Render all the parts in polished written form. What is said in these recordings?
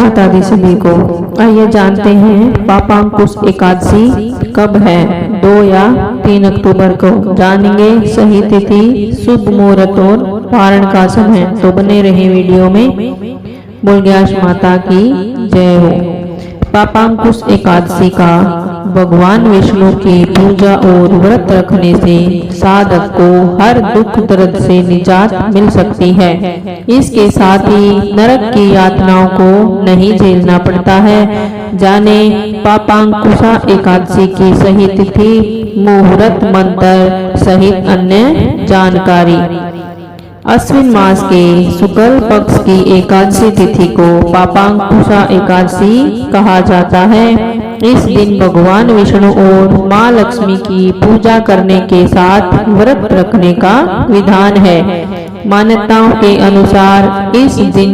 माता दी सभी को। आइए जानते हैं पापांकुश एकादशी कब है। 2 या 3 अक्टूबर को जानेंगे सही तिथि, शुभ मुहूर्त और पारण का समय। तो बने रहे वीडियो में। बोलग्यास माता की जय हो। पापांकुश एकादशी का भगवान विष्णु की पूजा और व्रत रखने से साधक को हर दुख दर्द से निजात मिल सकती है। इसके साथ ही नरक की यातनाओं को नहीं झेलना पड़ता है। जाने पापांकुशा एकादशी की सही तिथि, मुहूर्त, मंत्र सहित अन्य जानकारी। अश्विन मास के शुक्ल पक्ष की एकादशी तिथि को पापांकुशा एकादशी कहा जाता है। इस दिन भगवान विष्णु और माँ लक्ष्मी की पूजा करने के साथ व्रत रखने का विधान है। मान्यताओं के अनुसार इस दिन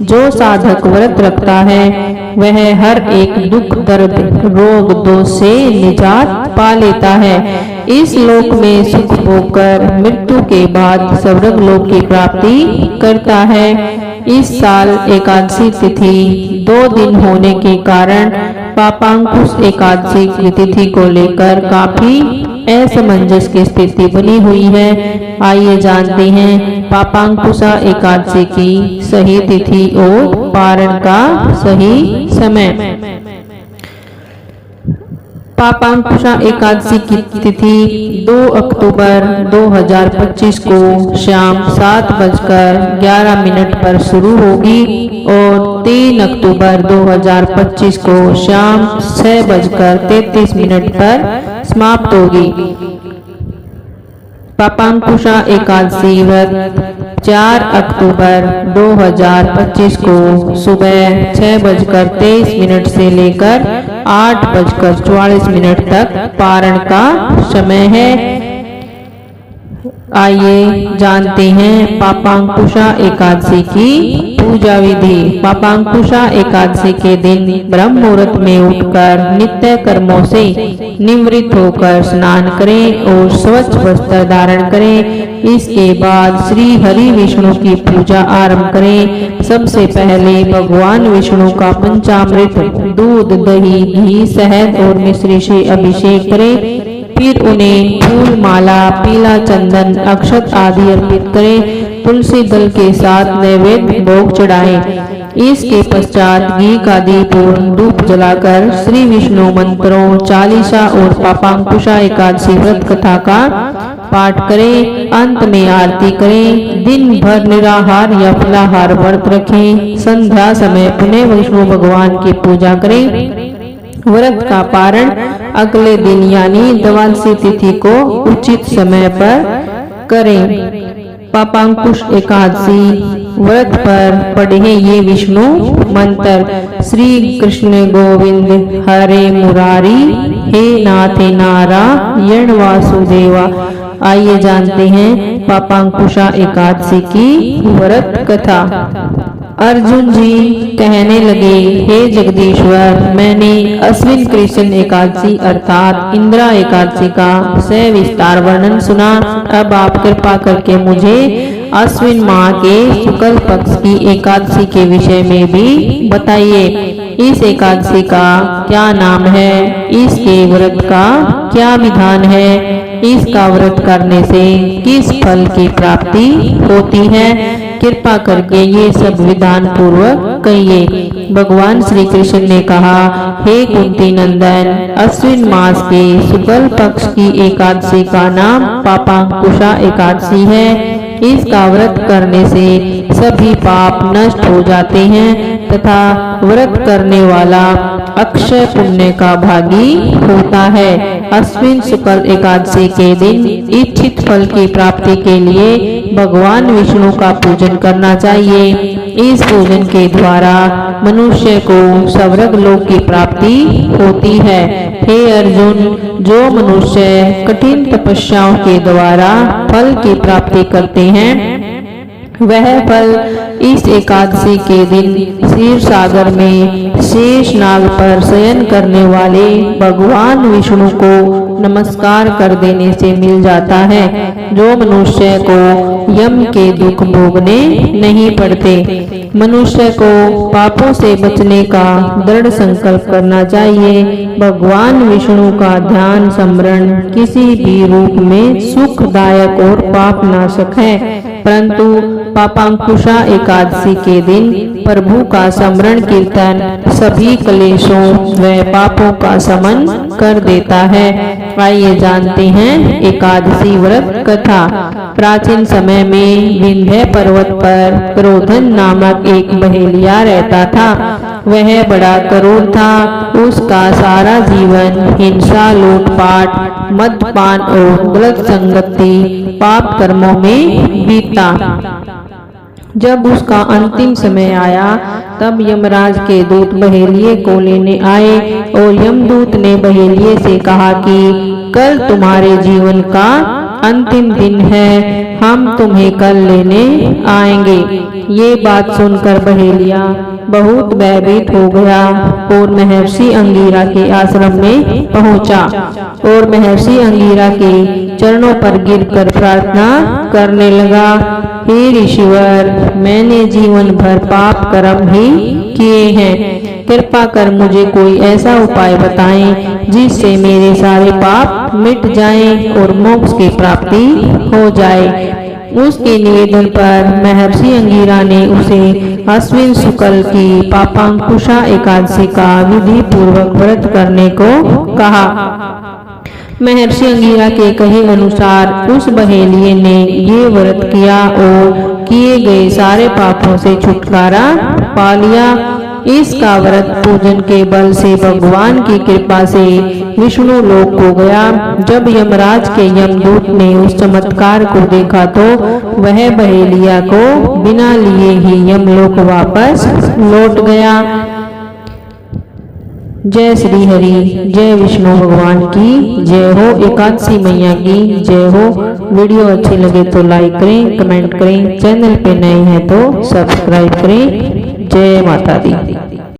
जो साधक व्रत रखता है वह हर एक दुख, दर्द, रोग, दोष से निजात पा लेता है। इस लोक में सुख भोगकर मृत्यु के बाद स्वर्ग लोक की प्राप्ति करता है। इस साल एकादशी तिथि 2 दिन होने के कारण पापांकुश एकादशी की तिथि को लेकर काफी असमंजस की स्थिति बनी हुई है। आइए जानते हैं पापांकुशा एकादशी की सही तिथि और पारण का सही समय। पापांकुशा एकादशी की तिथि 2 अक्टूबर 2025 को शाम 7:11 पर शुरू होगी और 3 अक्टूबर 2025 को शाम 6:33 पर समाप्त होगी। पापांकुशा एकादशी व्रत 4 अक्टूबर 2025 को सुबह 6:23 से लेकर 8:44 तक पारण का समय है। आइए जानते हैं पापांकुशा एकादशी की पूजा विधि। पापांकुशा एकादशी के दिन ब्रह्म मुहूर्त में उठकर नित्य कर्मों से निवृत्त होकर स्नान करें और स्वच्छ वस्त्र धारण करें। इसके बाद श्री हरि विष्णु की पूजा आरंभ करें। सबसे पहले भगवान विष्णु का पंचामृत दूध, दही, घी, शहद और मिश्री से अभिषेक करें। फिर उन्हें फूल, माला, पीला चंदन, अक्षत आदि अर्पित करें। तुलसी दल के साथ नैवेद्य भोग चढ़ाएं। इसके पश्चात घी का दीप और धूप जलाकर श्री विष्णु मंत्रों, चालीसा और पापांकुशा एकादशी व्रत कथा का पाठ करें। अंत में आरती करें। दिन भर निराहार या फलाहार व्रत रखें। संध्या समय पुनः विष्णु भगवान की पूजा करें। व्रत का पारण अगले दिन यानी द्वादशी तिथि को उचित समय पर करें। पापांकुश एकादशी व्रत पर पढ़े ये विष्णु मंत्र। श्री कृष्ण गोविंद हरे मुरारी, हे नाथ नारायण वासुदेवा। आइए जानते हैं पापांकुशा एकादशी की व्रत कथा। अर्जुन जी कहने लगे, हे जगदीश्वर, मैंने अश्विन कृष्ण एकादशी अर्थात इंदिरा एकादशी का सविस्तार वर्णन सुना। अब आप कृपा करके मुझे अश्विन माह के शुक्ल पक्ष की एकादशी के विषय में भी बताइए। इस एकादशी का क्या नाम है? इसके व्रत का क्या विधान है? इसका व्रत करने से किस फल की प्राप्ति होती है? कृपा करके ये सब विधान पूर्वक कहिए। भगवान श्री कृष्ण ने कहा, हे कुंती नंदन, अश्विन मास के शुक्ल पक्ष की एकादशी का नाम पापांकुशा एकादशी है। इसका व्रत करने से सभी पाप नष्ट हो जाते हैं तथा व्रत करने वाला अक्षय पुण्य का भागी होता है। अश्विन शुक्ल एकादशी के दिन इच्छित फल की प्राप्ति के लिए भगवान विष्णु का पूजन करना चाहिए। इस पूजन के द्वारा मनुष्य को स्वर्ग लोक की प्राप्ति होती है। हे अर्जुन, जो मनुष्य कठिन तपस्याओं के द्वारा फल की प्राप्ति करते हैं वह फल इस एकादशी के दिन क्षीर सागर में शेष नाग पर शयन करने वाले भगवान विष्णु को नमस्कार कर देने से मिल जाता है, जो मनुष्य को यम के दुख भोगने नहीं पड़ते। मनुष्य को पापों से बचने का दृढ़ संकल्प करना चाहिए। भगवान विष्णु का ध्यान स्मरण किसी भी रूप में सुखदायक और पाप नाशक है, परंतु पापांकुशा एकादशी के दिन प्रभु का स्मरण कीर्तन सभी क्लेशों व पापों का शमन कर देता है। आइए जानते हैं एकादशी व्रत कथा। प्राचीन समय में विंध्य पर्वत पर क्रोधन नामक एक बहेलिया रहता था। वह बड़ा क्रूर था। उसका सारा जीवन हिंसा, लूटपाट, मद्यपान और गलत संगति, पाप कर्मों में बीता। जब उसका अंतिम समय आया तब यमराज के दूत बहेलिये को लेने आए और यमदूत ने बहेलिये से कहा कि कल तुम्हारे जीवन का अंतिम दिन है, हम तुम्हें कल लेने आएंगे। ये बात सुनकर बहेलिया बहुत भयभीत हो गया और महर्षि अंगीरा के आश्रम में पहुंचा और महर्षि अंगीरा के चरणों पर गिरकर प्रार्थना करने लगा, हे ऋषिवर, मैंने जीवन भर पाप कर्म ही किए हैं। कृपा कर मुझे कोई ऐसा उपाय बताएं जिससे मेरे सारे पाप मिट जाएं और मोक्ष की प्राप्ति हो जाए। उसके निवेदन पर महर्षि अंगीरा ने उसे अश्विन शुक्ल की पापांकुशा एकादशी का विधि पूर्वक व्रत करने को कहा। महर्षि अंगीरा के कहे अनुसार उस बहेलिये ने ये व्रत किया और किए गए सारे पापों से छुटकारा पा लिया। इसका व्रत पूजन के बल से भगवान की कृपा से विष्णु लोक को गया। जब यमराज के यमदूत ने उस चमत्कार को देखा तो वह बहेलिया को बिना लिए ही यमलोक वापस लौट गया। जय श्री हरि, जय विष्णु भगवान की जय हो, एकादशी मैया की जय हो। वीडियो अच्छी लगे तो लाइक करें, कमेंट करें, चैनल पे नए हैं तो सब्सक्राइब करें। जय माता दी।